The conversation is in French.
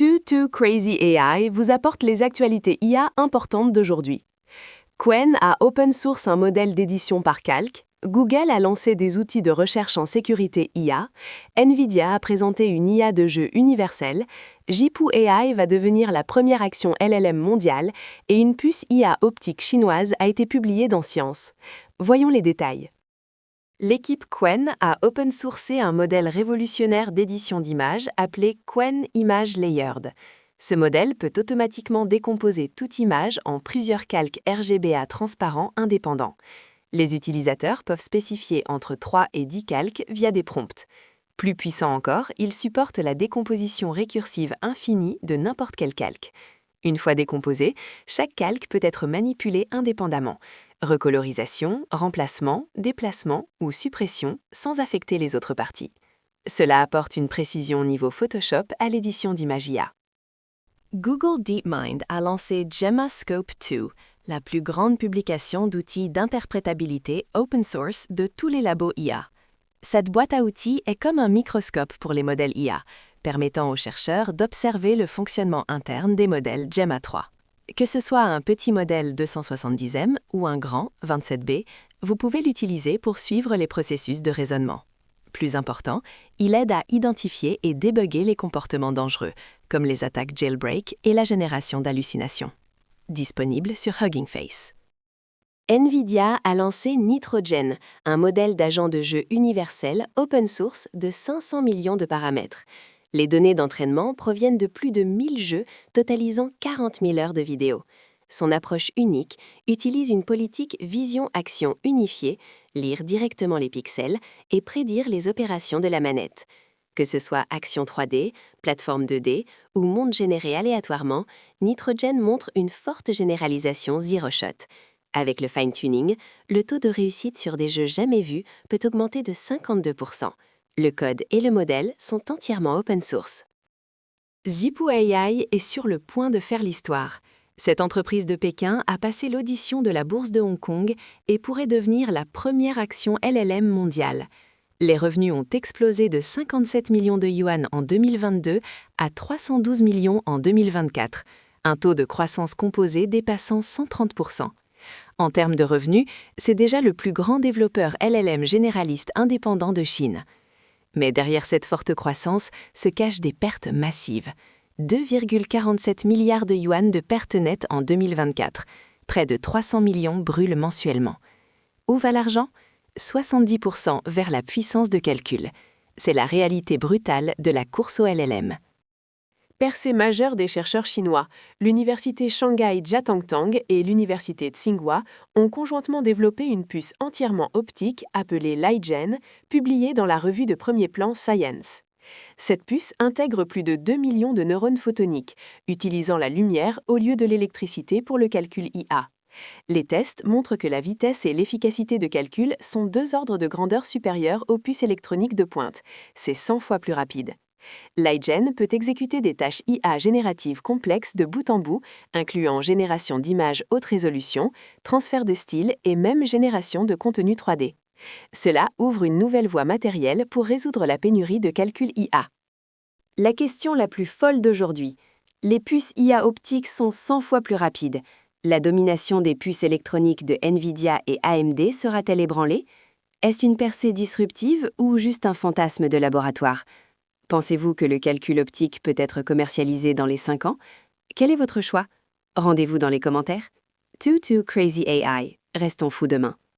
Too Crazy AI vous apporte les actualités IA importantes d'aujourd'hui. Qwen a open source un modèle d'édition par calque, Google a lancé des outils de recherche en sécurité IA, Nvidia a présenté une IA de jeu universelle, Jipu AI va devenir la première action LLM mondiale et une puce IA optique chinoise a été publiée dans Science. Voyons les détails. L'équipe Qwen a open sourcé un modèle révolutionnaire d'édition d'images appelé Qwen Image Layered. Ce modèle peut automatiquement décomposer toute image en plusieurs calques RGBA transparents indépendants. Les utilisateurs peuvent spécifier entre 3 et 10 calques via des prompts. Plus puissant encore, il supporte la décomposition récursive infinie de n'importe quel calque. Une fois décomposé, chaque calque peut être manipulé indépendamment. Recolorisation, remplacement, déplacement ou suppression sans affecter les autres parties. Cela apporte une précision niveau Photoshop à l'édition d'images IA. Google DeepMind a lancé Gemma Scope 2, la plus grande publication d'outils d'interprétabilité open source de tous les labos IA. Cette boîte à outils est comme un microscope pour les modèles IA, permettant aux chercheurs d'observer le fonctionnement interne des modèles Gemma 3. Que ce soit un petit modèle 270M ou un grand 27B, vous pouvez l'utiliser pour suivre les processus de raisonnement. Plus important, il aide à identifier et débugger les comportements dangereux, comme les attaques jailbreak et la génération d'hallucinations. Disponible sur Hugging Face. Nvidia a lancé Nitrogen, un modèle d'agent de jeu universel open source de 500 millions de paramètres. Les données d'entraînement proviennent de plus de 1000 jeux totalisant 40 000 heures de vidéo. Son approche unique utilise une politique vision-action unifiée, lire directement les pixels et prédire les opérations de la manette. Que ce soit action 3D, plateforme 2D ou monde généré aléatoirement, Nitrogen montre une forte généralisation zero shot. Avec le fine-tuning, le taux de réussite sur des jeux jamais vus peut augmenter de 52%. Le code et le modèle sont entièrement open source. Jipu AI est sur le point de faire l'histoire. Cette entreprise de Pékin a passé l'audition de la bourse de Hong Kong et pourrait devenir la première action LLM mondiale. Les revenus ont explosé de 57 millions de yuan en 2022 à 312 millions en 2024, un taux de croissance composé dépassant 130%. En termes de revenus, c'est déjà le plus grand développeur LLM généraliste indépendant de Chine. Mais derrière cette forte croissance se cachent des pertes massives. 2,47 milliards de yuan de pertes nettes en 2024. Près de 300 millions brûlent mensuellement. Où va l'argent ? 70% vers la puissance de calcul. C'est la réalité brutale de la course au LLM. Percée majeure des chercheurs chinois, l'université Shanghai Jiatangtang et l'université Tsinghua ont conjointement développé une puce entièrement optique appelée LiGen, publiée dans la revue de premier plan Science. Cette puce intègre plus de 2 millions de neurones photoniques, utilisant la lumière au lieu de l'électricité pour le calcul IA. Les tests montrent que la vitesse et l'efficacité de calcul sont 2 ordres de grandeur supérieurs aux puces électroniques de pointe. C'est 100 fois plus rapide. LiGen peut exécuter des tâches IA génératives complexes de bout en bout, incluant génération d'images haute résolution, transfert de style et même génération de contenu 3D. Cela ouvre une nouvelle voie matérielle pour résoudre la pénurie de calcul IA. La question la plus folle d'aujourd'hui. Les puces IA optiques sont 100 fois plus rapides. La domination des puces électroniques de Nvidia et AMD sera-t-elle ébranlée ? Est-ce une percée disruptive ou juste un fantasme de laboratoire ? Pensez-vous que le calcul optique peut être commercialisé dans les 5 ans ? Quel est votre choix ? Rendez-vous dans les commentaires. Too Crazy AI. Restons fous demain.